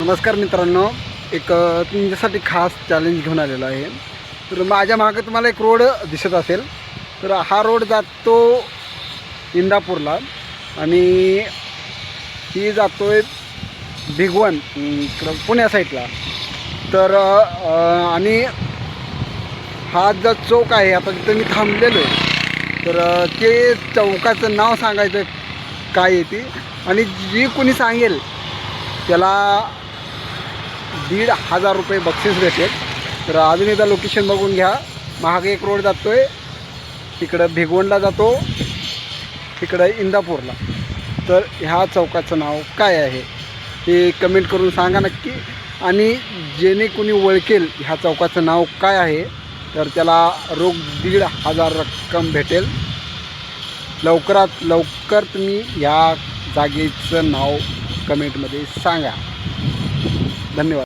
नमस्कार मित्रांनो, एक तुमच्यासाठी खास चॅलेंज घेऊन आलेलो आहे। तर माझ्या मागे तुम्हाला एक रोड दिसत असेल, तर हा रोड जातो इंदापूरला आणि ही जातोय भिगवण पुण्या साईडला। तर आणि हा जो चौक आहे आता तिथं मी थांबलेलो आहे, तर ते चौकाचं नाव सांगायचं काय येते आणि जी कोणी सांगेल त्याला 1,500 रुपये बक्षीस भेटेल। तर अजून एकदा लोकेशन बघून घ्या। मागे एक रोड जातो आहे, तिकडं भिगवणला जातो, तिकडं इंदापूरला। तर ह्या चौकाचं नाव काय आहे ते कमेंट करून सांगा नक्की। आणि जेणे कोणी ओळखेल ह्या चौकाचं नाव काय आहे तर त्याला रोख 1,500 रक्कम भेटेल। लवकरात लवकर तुम्ही ह्या जागेचं नाव कमेंटमध्ये सांगा। धन्यवाद।